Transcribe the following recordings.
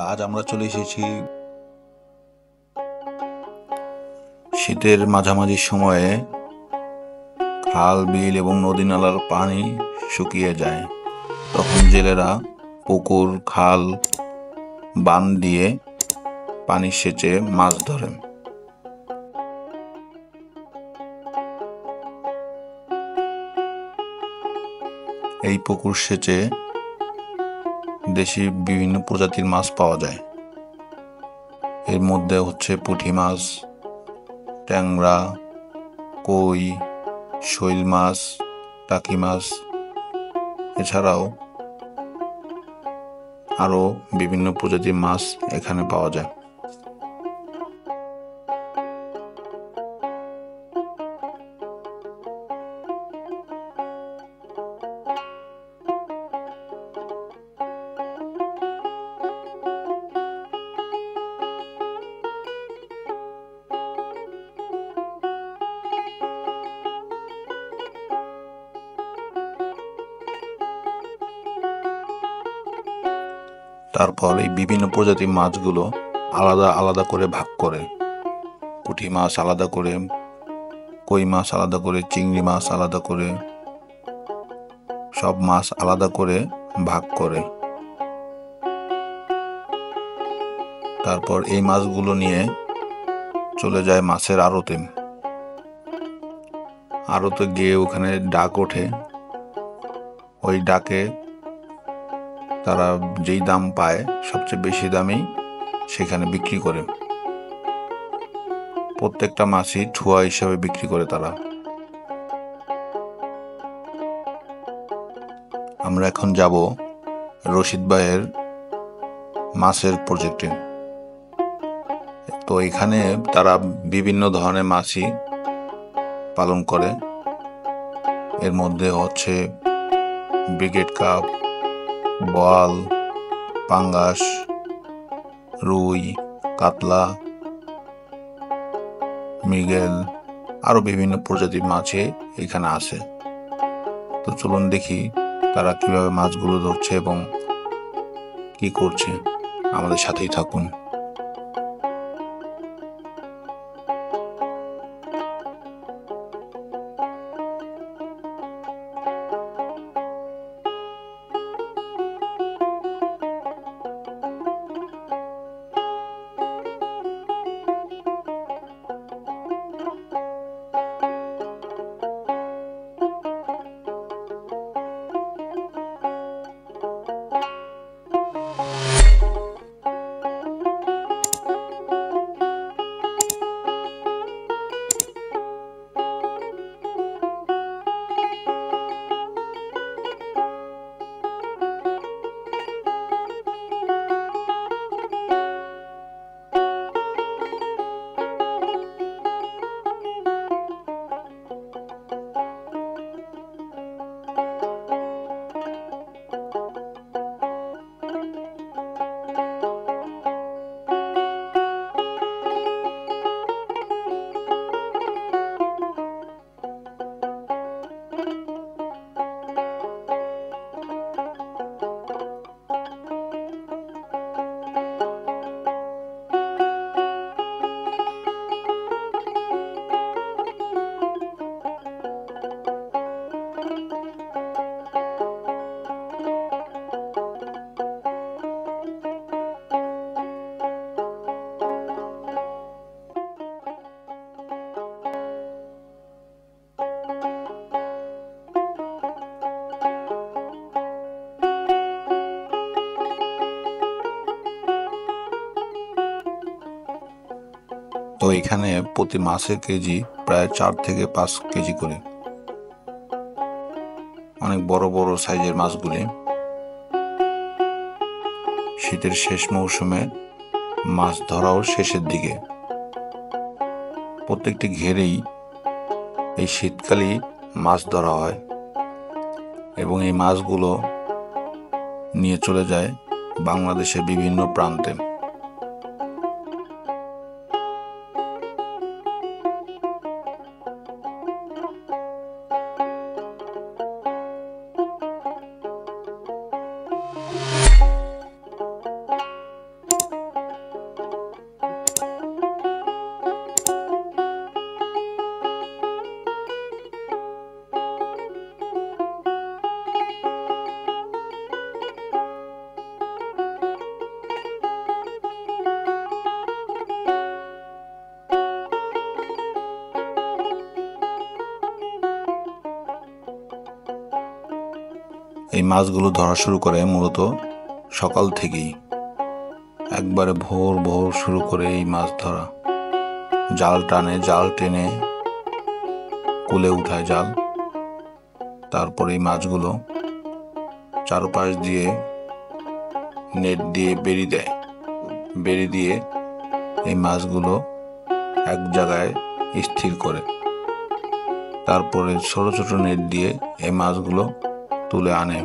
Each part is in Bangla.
আজ আমরা চলে এসেছি শীতের মাঝামাঝি সময়ে। খাল, বিল এবং নদী নালার পানি শুকিয়ে যায়। তখন জেলেরা পুকুর, খাল, বাঁধ দিয়ে পানি সেচে মাছ ধরেন। এই পুকুর সেচে দেশি বিভিন্ন প্রজাতির মাছ পাওয়া যায়। এর মধ্যে হচ্ছে পুঁটি মাছ, ট্যাংরা, কই, শৈল মাছ, টাকি মাছ, এছাড়াও আরও বিভিন্ন প্রজাতির মাছ এখানে পাওয়া যায়। তারপর এই বিভিন্ন প্রজাতির মাছগুলো আলাদা আলাদা করে ভাগ করে, পুঁটি মাছ আলাদা করে, কই মাছ আলাদা করে, চিংড়ি মাছ আলাদা করে, সব মাছ আলাদা করে ভাগ করে। তারপর এই মাছগুলো নিয়ে চলে যায় মাছের আড়তে। আড়তে গিয়ে ওখানে ডাক ওঠে। ওই ডাকে তারা যেই দাম পায়, সবচেয়ে বেশি দামেই সেখানে বিক্রি করে। প্রত্যেকটা মাছই ঠুয়া হিসাবে বিক্রি করে তারা। আমরা এখন যাব রশিদ ভাইয়ের মাছের প্রজেক্টে। তো এখানে তারা বিভিন্ন ধরনের মাছই পালন করে। এর মধ্যে হচ্ছে ব্রিগেড কাপ, বোয়াল, পাঙ্গাস, রুই, কাতলা, মৃগেল, আরো বিভিন্ন প্রজাতির মাছে এখানে আছে। তো চলুন দেখি তারা কিভাবে মাছগুলো ধরছে এবং কি করছে। আমাদের সাথেই থাকুন। তো এখানে প্রতি মাছের কেজি প্রায় 4 থেকে 5 কেজি করে। অনেক বড় বড় সাইজের মাছগুলি। শীতের শেষ মৌসুমে মাছ ধরাও শেষের দিকে। প্রত্যেকটি ঘেরেই এই শীতকালেই মাছ ধরা হয় এবং এই মাছগুলো নিয়ে চলে যায় বাংলাদেশের বিভিন্ন প্রান্তে। এই মাছগুলো ধরা শুরু করে মূলত সকাল থেকেই, একবারে ভোর ভোর শুরু করে এই মাছ ধরা। জাল টেনে কুলে উঠায় জাল, তারপরে এই মাছগুলো চারপাশ দিয়ে নেট দিয়ে বেড়ি দিয়ে এই মাছগুলো এক জায়গায় স্থির করে, তারপরে ছোট ছোট নেট দিয়ে এই মাছগুলো তুলে আনে।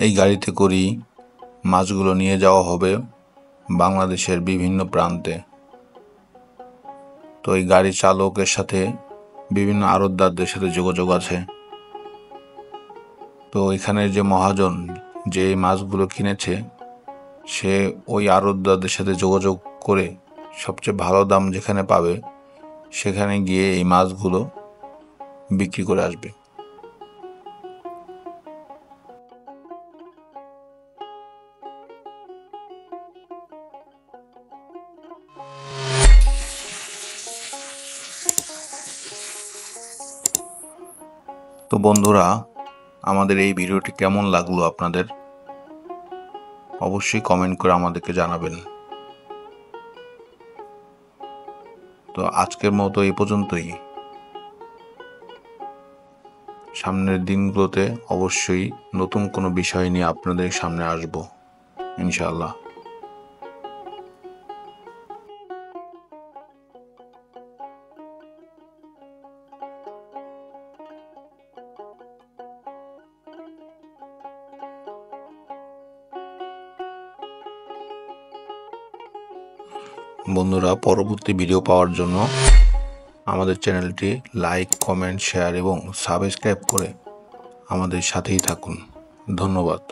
এই গাড়িতে করেই মাছগুলো নিয়ে যাওয়া হবে বাংলাদেশের বিভিন্ন প্রান্তে। তো এই গাড়ি চালকের সাথে বিভিন্ন আড়তদারদের সাথে যোগাযোগ আছে। তো এখানের যে মহাজন যে মাছগুলো কিনেছে, সে ওই আড়তদারদের সাথে যোগাযোগ করে সবচেয়ে ভালো দাম যেখানে পাবে সেখানে গিয়ে এই মাছগুলো বিক্রি করে আসবে। তো বন্ধুরা, আমাদের এই ভিডিওটি কেমন লাগলো আপনাদের অবশ্যই কমেন্ট করে আমাদেরকে জানাবেন। তো আজকের মতো এই পর্যন্তই। সামনের দিনগুলোতে অবশ্যই নতুন কোনো বিষয় নিয়ে আপনাদের সামনে আসব ইনশাআল্লাহ। বন্ধুরা, পরবর্তী ভিডিও পাওয়ার জন্য আমাদের চ্যানেলটি লাইক, কমেন্ট, শেয়ার এবং সাবস্ক্রাইব করে আমাদের সাথেই থাকুন। ধন্যবাদ।